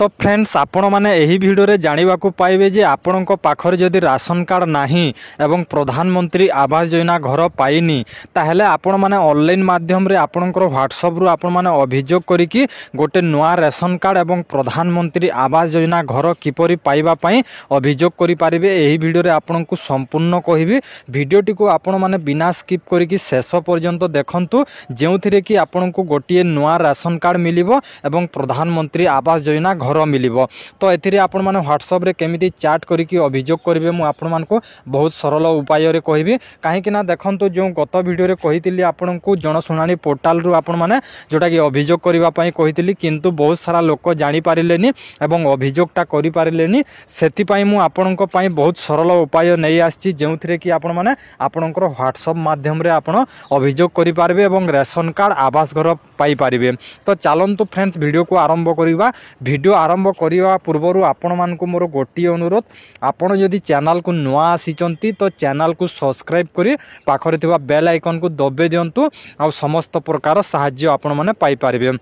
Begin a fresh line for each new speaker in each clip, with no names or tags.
तो फ्रेंड्स आपण मैंने यही भिडियो जानवा पाइबे जे आपण पाखर जदि राशन कार्ड नाही एवं प्रधानमंत्री आवास योजना घर पाइनी ताहेले आपण मैंने ऑनलाइन माध्यम रे आपणकर व्हाट्सएप रु आपण मैंने अभियोग करिकि गोटे नुआ राशन कार्ड एवं प्रधानमंत्री आवास योजना घर किपरि पाइबा पई अभियोग करि पारिबे। एही भिडियो रे आपणको संपूर्ण कहिबी भिडियोटी को आपण मैंने बिना स्किप करिकि शेष पर्यंत देखंतु जेउथिरे कि आपणको गोटे नुआ राशन कार्ड मिलिबो एवं प्रधानमंत्री आवास योजना घर मिलिबो। तो एथिरे आपण माने व्हाट्सएप रे केमिति चैट करिकि अभियोग करिवे मु आपण मानको बहुत सरल उपाय रे कहिबी काहे कि ना देखंतु जो गत वीडियो रे कहितिली आपनको जनशुणानी पोर्टल रु आपण माने जोटा कि अभियोग करिवा पई कहितिली किंतु बहुत सारा लोक जानि पारिलेनी एवं अभियोगटा करि पारिलेनी सेति पई मु आपनको पई बहुत सरल उपाय नै आछि जेउथिरे कि आपण माने आपनकर व्हाट्सएप माध्यम रे आपण अभियोग करि पारबे एवं राशन कार्ड आवास घर पाई पारिबे। तो चलंतु फ्रेंड्स वीडियो को आरंभ करिवा। वीडियो आरंभ करने पूर्वर आपण मानक मोर गोटे अनुरोध आपण जदि चैनल को नुआ आसीचंती तो चैनल को सब्सक्राइब करी पाखरे थिबा बेल आइकन को दबे दियंतु आ समस्त प्रकार सहाय्य आपण माने पाई पारिबे।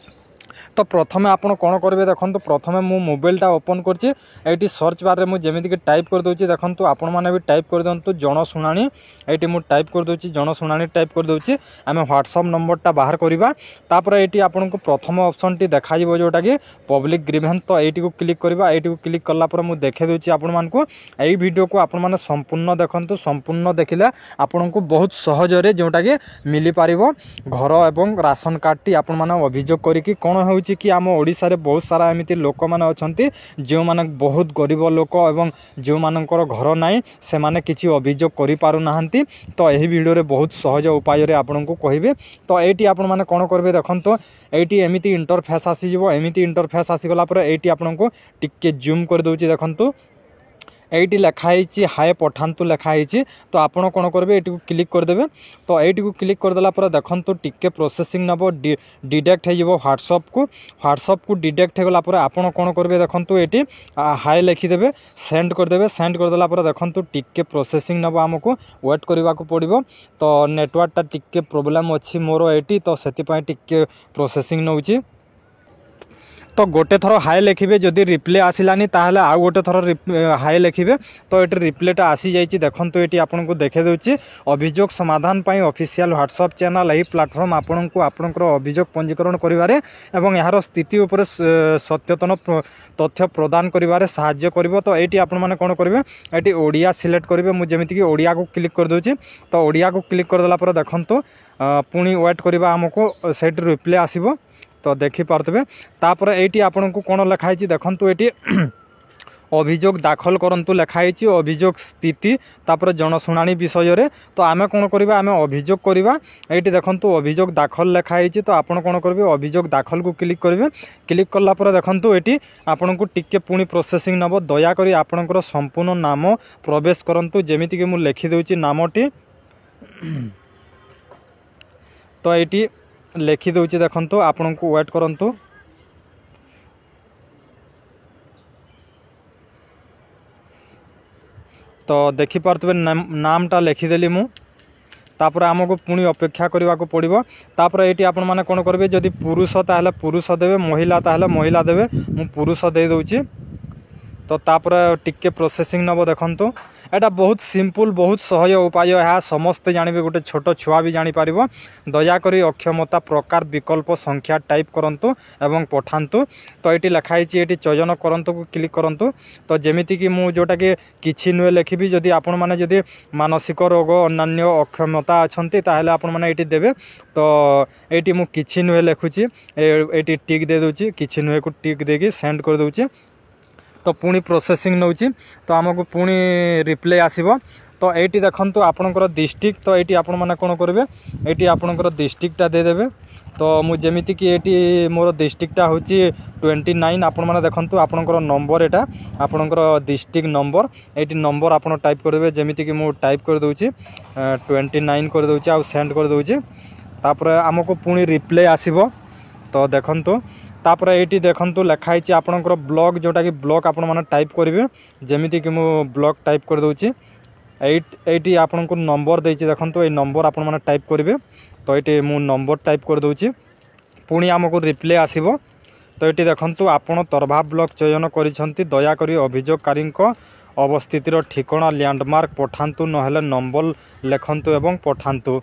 तो प्रथम आपन कौन करेंगे देखो प्रथम मु मोबाइलटा ओपन करती सर्च बार में जमीक टाइप कर दूसरी देखो आपण मैंने भी टाइप कर दिंतु जनशुणाणी ये मुझे टाइप कर दूसरी जनशुणाणी टाइप कर दूसरी आम व्हाट्सएप नंबरटा बाहर करवा तापर ये आपको प्रथम ऑप्शन टी देखा जोटा कि पब्लिक ग्रीवेंस। तो ये क्लिक करवा ये क्लिक कलापर मुझे देखे दूसरी आपण मानक यही वीडियो को आपण मैंने संपूर्ण देखु संपूर्ण देखिले आपण को बहुत सहजरे जोटा कि मिल पार घर एवं राशन कार्ड टी आपण मैंने अभियोग करी कौन हो कि आम ओडिशा रे बहुत सारा एमती लोक मैंने अच्छा जो माने बहुत गरीब लोक एवं जो मानकर घर नाई से माने किसी अभियोग करि पारु नाहंती। तो यही वीडियो रे बहुत सहज उपाय रे आपन को कहिबे। तो एटी आपन माने कोन करबे देखंतो एटी एमिति इंटरफेस आसी जिवो एमिति इंटरफेस आसी गला पर एटी आपन को टिके जूम कर दोची देखंतो एटी लिखाई हाय पठांतु लिखाई। तो आपण कौन करेंगे ये क्लिक करदे। तो ये क्लिक करदेला देखो टिके प्रोसेसिंग नब डिटेक्ट हो व्हाट्सएप को डिटेक्ट होगला आपण कौन करेंगे देखो ये हाय लिखिदेवे सेंड करदे। सेंड करदेला देखो टिके प्रोसेसिंग नब आमको वेट करने को पड़ो। तो नेटवर्कटा टिके प्रोब्लेम अच्छी मोर ये तो से टिके प्रोसेसिंग नौ। तो गोटे थर हाय लिखे जदि रिप्ले आसलानी ताहले आउ गोटे थर हाय लिखे। तो ये रिप्लेटा आसी जाइए देखो ये आपको देखे दूसरी अभियोग समाधान पर ऑफिशियल व्हाट्सएप चैनल यही प्लेटफॉर्म आपण को आपणकर अभियोग पंजीकरण करिवारे एवं यार स्थिति उपर सत्यतन तथ्य प्रदान करिवारे सहाय्य करिवो। तो ये आपण माने कोन करिवे ये ओडिया सिलेक्ट करिवे मु जेमिति कि ओडिया को क्लिक कर दूची। तो ओडिया को क्लिक करदेला देखो पुणी वेट करवा आमको सेट रिप्ले आसीबो। तो देखी पार्थे तापर ये आपन को कौन लिखाई देखो ये अभियोग दाखल करंतु लिखाई अभियोग स्थिति तापर जनशुणाणी विषय रे। तो आमे कौन करवा आमे अभियोग करवा ये देखो अभियोग दाखल लिखाई। तो आपन कौन करेंगे अभियोग दाखल को क्लिक करेंगे। क्लिक कलापर देखो ये आपन को टिके पुणी प्रोसेसिंग नब दयाकोरी आपणकर संपूर्ण नाम प्रवेश करंतु जेमिति कि मु लिखि देउची नामटी। तो ये लिखि दूची देखो आपण को वेट करंतु। तो देखी पार्थे नामटा लिखिदेली मु तापर आमको पुणी अपेक्षा करने को पड़ो। तापर ये आपण मैंने कौन करेंगे जदि पुरुष ताहले पुरुष देवे महिला ताहले महिला देवे मु पुरुष दे दूची। तो तापर टिके प्रोसेसिंग नब देखंतु एटा बहुत सिंपल बहुत सहज उपाय है समस्ते जानवे गोटे छोट छुआ भी जापर। दयाकोरी अक्षमता प्रकार विकल्प संख्या टाइप करंतु एवं पठांतु। तो ये लिखाई ये चयन करंतु को क्लिक करंतु। तो जेमिति कि मु जोटा कि किछि नुए लिखिबी जदि आपण माने जदि मानसिक रोग अन्य अक्षमता अच्छी ताहले आपण माने ये देवे। तो ये मु किछि नुए लिखुची ये टिक दे दूची किछि नुए को टिक देगी सेंड कर दूची। तो पुणी प्रोसेसिंग नौ। तो आमको पुणी रिप्ले आसीबो। तो ये देखो आपणकर डिस्ट्रिक्ट। तो ये आपण मैंने कौन करेंगे ये आपणकर डिस्ट्रिक्टटा देदेवे। तो मुझेमिति कि ये मोर डिस्ट्रिक्टटा हूँ 29 आपण मैंने देखो आपणकर नंबर एटा आपणकर डिस्ट्रिक्ट नंबर ये नंबर आप टाइप करदे जेमिति कि मु टाइप कर दूची 29 कर दूची आ सेंड कर दूची। तापर आमको पुणी रिप्ले आसीबो। तो देखंतु तापर ये देखो लिखाई आपणकर ब्लॉक जोटा कि ब्लॉक आपण मैंने टाइप करेंगे जेमिति कि मु ब्लॉक टाइप कर दूची। ये आपन को नंबर देछि देखंतु ये नंबर आपण मैंने टाइप करेंगे। तो ये मु नंबर टाइप कर दूची पुणी आमको रिप्ले आसीबो। तो ये देखु आपण तरभा ब्लॉक चयन करिसेंती दयाकरी अभियोगकारी अवस्थितिर ठिकाना लैंडमार्क पठातु नहेले नंबर लेखंतु एवं पठातु।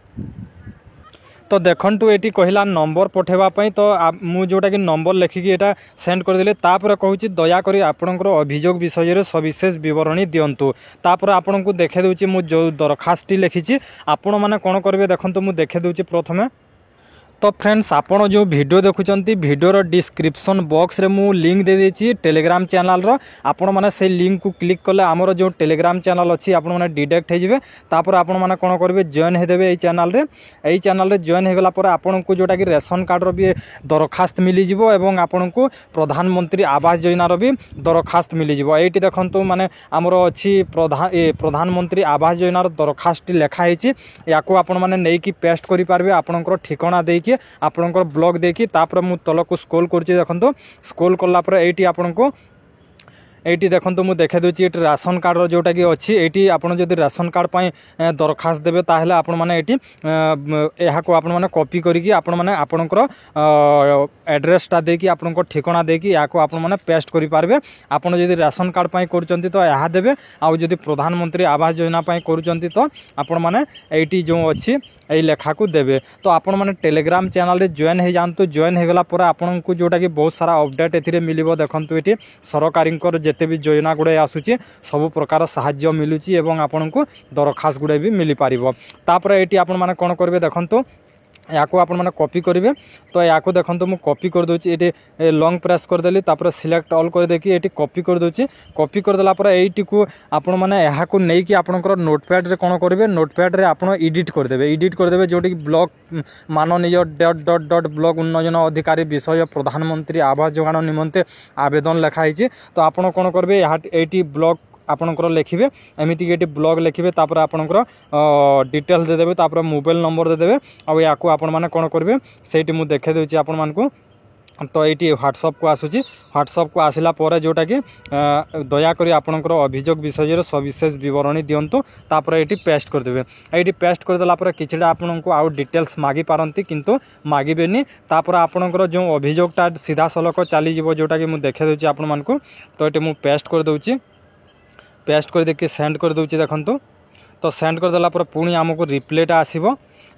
तो देखंतु एटी कहला नंबर पठेवाई तो मु जोटा कि नंबर लेखिकी एटा सेंड करदेले तापर कहूँ दयाकरी आपणकर अभियोग विषय सविशेष बरणी दिंतु। तापर आपन को देखे दूची मु जो दरखास्त लिखी आपण मैंने कौन करेंगे देखो मुझे देखे दूची प्रथमे। तो फ्रेंड्स आपण जो वीडियो देखुंत वीडियोर डिस्क्रिप्शन बॉक्स रे मु लिंक दे देछि टेलीग्राम चैनल रो। आपण माने से लिंक को क्लिक कले आमर जो टेलीग्राम चैनल अच्छी आपण माने डायरेक्ट हो जिवे। तापर आपण माने कोन करबे जॉइन हे देबे एई चैनल रे जॉइन हे गला पर आपण को जोटा कि रेशन कार्ड रो भी दरखास्त मिली जिवो एवं आपण को प्रधानमंत्री आवास योजना रो भी दरखास्त मिली जिवो। एटी देखंतु माने आमर अच्छी प्रधानमंत्री आवास योजना रो दरखास्त लेखा हेछि। याको आपण माने नै कि पेस्ट करि पारबे आपणकर ठिकाना दे आपणकर ब्लॉग देखी तापर मु तलक स्क्रॉल करछि देखंतु स्क्रॉल कला पर एटी आपनको एटी देखंतु मु देखे दूची एटी राशन कार्ड रो जोटा कि अच्छी एटी आपण जदि राशन कार्ड पई दरखास्त देबे ताहेले आपण माने एटी एहा को आपण माने कॉपी करिकि आपण माने आपणकर एड्रेस ता देकी आपणकर ठिकाना देकी या को आपण माने पेस्ट करि पारबे। आपण जदि राशन कार्ड पई करूचंती तो एहा देबे आ जदि प्रधानमंत्री आवास योजना पई करूचंती तो आपण माने एटी जो अच्छी यही लेखा को देवे। तो आपण माने टेलीग्राम चैनल रे जॉइन हो जातु। जॉइन हो गला पर आपण को जोटा कि बहुत सारा अपडेट एथिरे मिलिबो। देखंतु एटी सरकारींकर जेते भी योजना गुड़े आसुची सब प्रकार साहाय्य मिलुची एवं आपण को दरखास्त गुड़े भी मिली पारिबो। तापर एटी आपण माने कोन करबे देखंतु याको आपण माने कॉपी करेंगे। तो याको देखंतु मु कॉपी कर दोची एटी लॉन्ग प्रेस कर देली तापर सिलेक्ट ऑल कर देकी एटी कॉपी कर दोची। कॉपी कर देला पर एटी को आपण माने यहा को नै कि आपनकर नोटपैड रे कोन करिवे नोटपैड रे आपण एडिट कर देबे जोटी ब्लॉक माननीय डॉट ब्लॉक उन्नयन अधिकारी विषय प्रधानमंत्री आवास योजना निमंते आवेदन लिखा हिची। तो आपण कोन करबे एटी ब्लॉक आपणकर लिखिए एमती ये ब्लॉग लिखिए तापर आपणकर डिटेल्स देदेवे तापर मोबाइल नंबर देदेवे आ या आपण मैंने कौन करेंगे से मुझे देखे दूसरी आपण मानक। तो ये व्हाट्सअप को आसूची व्हाट्सअप को आसला पर जोटा कि दयाकरी आपणकर अभियोग विषय सविशेष बरणी दिंतु। तापर ये पेस्ट करदेवे। ये पेस्ट करदेला पर किछिटा आपण को आउ डिटेल्स मागी पारंती किंतु मागिबेनी। तापर आपणकर जो अभियोगटा सीधा सलख चली जीवो जोटा कि मुझे देखे दूसरी आपण मानक। तो ये मुझे पेस्ट कर दूची पेस्ट कर देखिए सेंड कर दूची देखंतु। तो सेंड कर देला पर पुणी आमको रिप्लेटा आसीबो।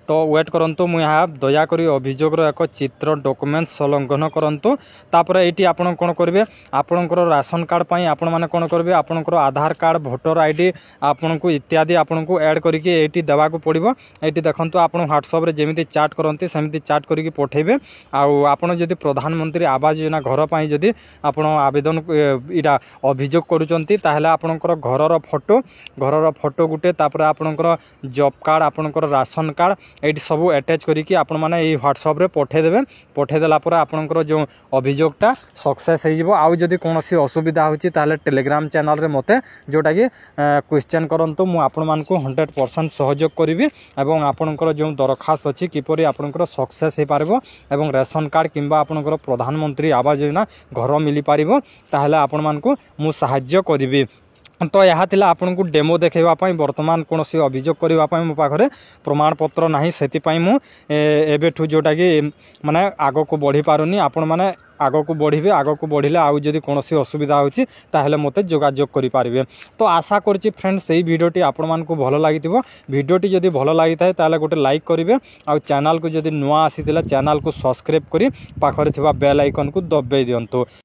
तो वेट करंतु मु यहाँ दयाकरी अभियोगर एक चित्र डॉक्यूमेंट संलग्न करंतु। तापर एटी आपण कोन करबे आपणकर राशन कार्ड पई आपण माने कोन करबे आपणकर आधार कार्ड वोटर आईडी आपण को इत्यादि आपण को ऐड करके एटी देवा को पड़िबो। एटी देखंतु आपण व्हाट्सएप रे जेमिति चैट करंती सेमिति चैट करके पठेबे। आउ आपण जदि प्रधानमंत्री आवास योजना घर पई जदि आपण आवेदन इरा अभियोग करूचंती ताहेले आपणकर घरर फोटो गुटे तापर आपणकर जॉब कार्ड आपणकर राशन कार्ड एटी सब अटैच करिकी आपण माने ए व्हाट्सएप रे पठेदेबे। पठेदेला पर आपणकर जो अभियोगटा सक्सेस हो जिवो। आउ जदि कोनोसी असुविधा होची ताले टेलीग्राम चैनल रे मते जोटा कि क्वेश्चन करंतु मु आपण मानकु 100% सहयोग करिवि एवं आपणकर जो दरखास्त अछि किपरि आपणकर सक्सेस हे पारबो एवं रेशन कार्ड किंबा आपणकर प्रधानमंत्री आवास योजना घर मिली पारिबो ताहले आपण मानकु मु सहाय्य करिवि। तो यह थिला आपन को डेमो देखेवाई वर्तमान कौन सी अभियोग करने मो पाखे प्रमाणपत्र ना से एबेठू जोटा कि माने आग को बढ़ी पारुनी आपण माने आग को बढ़े आग को बढ़ले आउ जदि कौन असुविधा होची ताहेले मते जोगाजोग करि पारिबे। तो आशा करछि फ्रेंड्स सही वीडियोटी आपण मानकु भलो लागिथिबो। वीडियोटी जदि भलो लागिथाय ताहेले गोटे लाइक करिवे आ चैनल को जदि नुआ आसीथिला चैनल को सब्सक्राइब करी पाखरे थिबा बेल आइकन को दबाई दियंतु।